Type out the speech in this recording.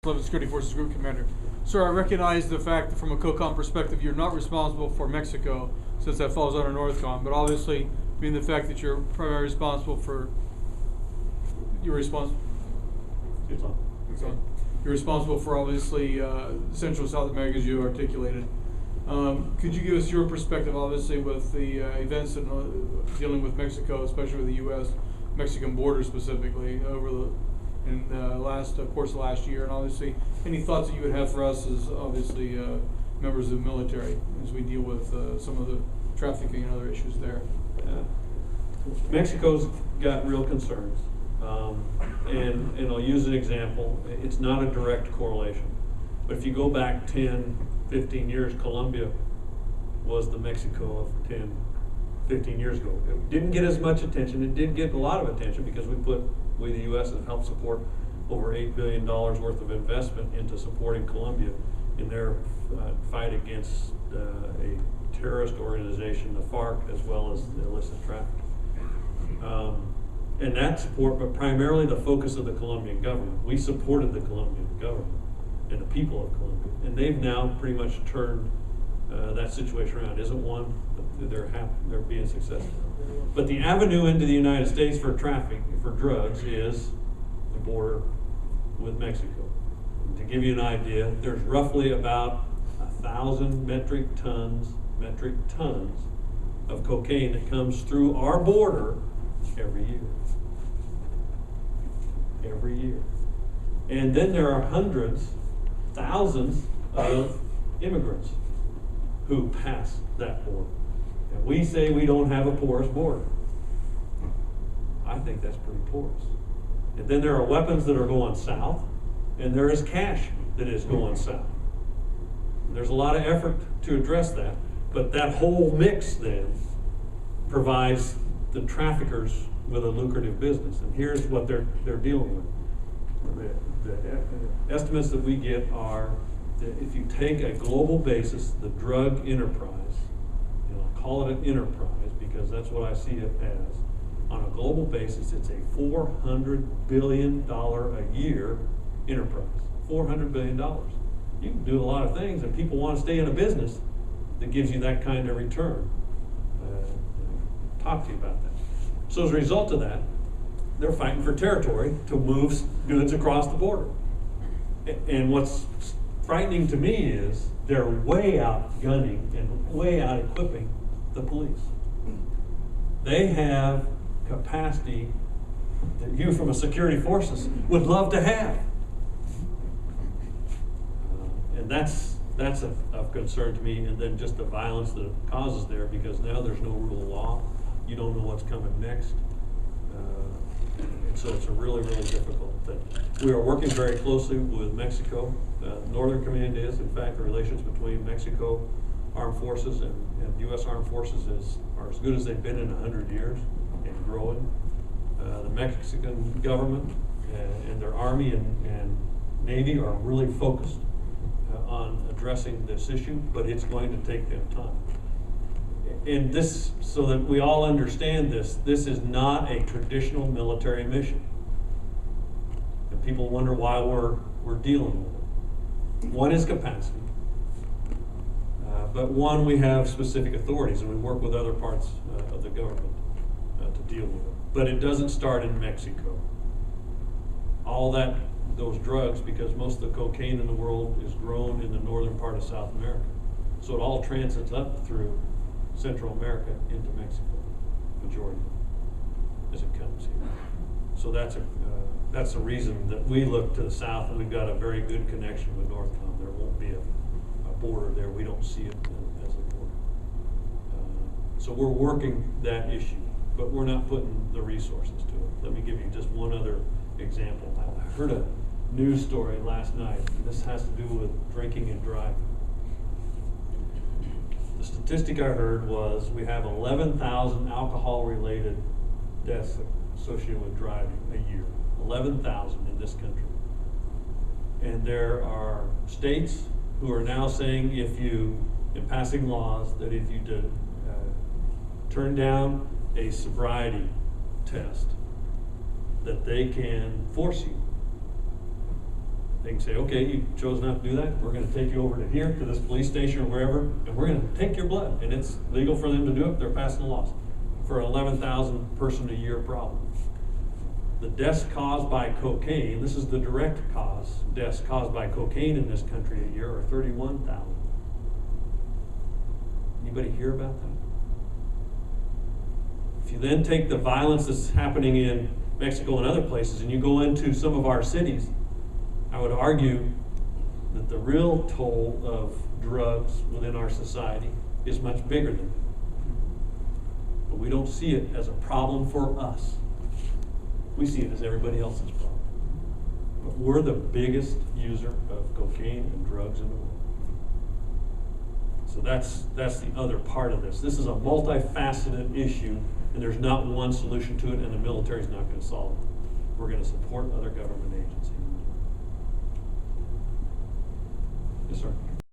11 Security Forces Group Commander. Sir, I recognize the fact that from a COCOM perspective, you're not responsible for Mexico, since that falls under Northcom, but obviously, being the fact that you're primarily responsible for, you're responsible for obviously Central South America, as you articulated. Could you give us your perspective, obviously, with the events in, dealing with Mexico, especially with the U.S.-Mexican border specifically, over the course of last year, and obviously any thoughts that you would have for us as obviously members of the military as we deal with some of the trafficking and other issues there? Mexico's got real concerns, and I'll use an example. It's not a direct correlation, but if you go back 10, 15 years, Colombia was the Mexico of 10, 15 years ago. It didn't get as much attention. It did get a lot of attention because we the U.S. have helped support over $8 billion worth of investment into supporting Colombia in their fight against a terrorist organization, the FARC, as well as the illicit trafficking. And that support, but primarily the focus of the Colombian government. We supported the Colombian government and the people of Colombia, and they've now pretty much turned that situation around. Isn't one, they're being successful. But the avenue into the United States for trafficking, for drugs, is the border with Mexico. And to give you an idea, there's roughly about 1,000 metric tons of cocaine that comes through our border every year. Every year. And then there are hundreds, thousands of immigrants who pass that border. And we say we don't have a porous border. I think that's pretty porous. And then there are weapons that are going south, and there is cash that is going south. And there's a lot of effort to address that, but that whole mix then provides the traffickers with a lucrative business. And here's what they're dealing with. The estimates that we get are that if you take a global basis, the drug enterprise, I'll call it an enterprise because that's what I see it as. On a global basis, it's a $400 billion a year enterprise. $400 billion. You can do a lot of things, and people want to stay in a business that gives you that kind of return. Talk to you about that. So as a result of that, they're fighting for territory to move goods across the border. And what's frightening to me is they're way out gunning and way out equipping the police. They have capacity that you from a security forces would love to have. And that's of concern to me, and then just the violence that it causes there, because now there's no rule of law. You don't know what's coming next. And so it's a really, really difficult thing. We are working very closely with Mexico. Northern Command is, in fact, the relations between Mexico Armed Forces and U.S. Armed Forces are as good as they've been in 100 years and growing. The Mexican government and their Army and Navy are really focused on addressing this issue, but it's going to take them time. And this, so that we all understand this is not a traditional military mission. And people wonder why we're dealing with it. One is capacity, but one, we have specific authorities, and we work with other parts of the government to deal with it. But it doesn't start in Mexico. All those drugs, because most of the cocaine in the world is grown in the northern part of South America. So it all transits up through Central America into Mexico, majority as it comes here. So that's a reason that we look to the south, and we've got a very good connection with Northcom. There won't be a border there. We don't see it as a border. So we're working that issue, but we're not putting the resources to it. Let me give you just one other example. I heard a news story last night. This has to do with drinking and driving. The statistic I heard was we have 11,000 alcohol-related deaths associated with driving a year. 11,000 in this country. And there are states who are now saying in passing laws, that if you turn down a sobriety test, that they can force you They can say, okay, you chose not to do that, we're gonna take you over to here, to this police station or wherever, and we're gonna take your blood, and it's legal for them to do it, they're passing the laws for an 11,000 person a year problem. The deaths caused by cocaine, this is the direct cause, deaths caused by cocaine in this country a year are 31,000. Anybody hear about that? If you then take the violence that's happening in Mexico and other places, and you go into some of our cities, I would argue that the real toll of drugs within our society is much bigger than that. But we don't see it as a problem for us. We see it as everybody else's problem. But we're the biggest user of cocaine and drugs in the world. So that's the other part of this. This is a multifaceted issue, and there's not one solution to it, and the military's not going to solve it. We're going to support other government agencies. Yes, sir.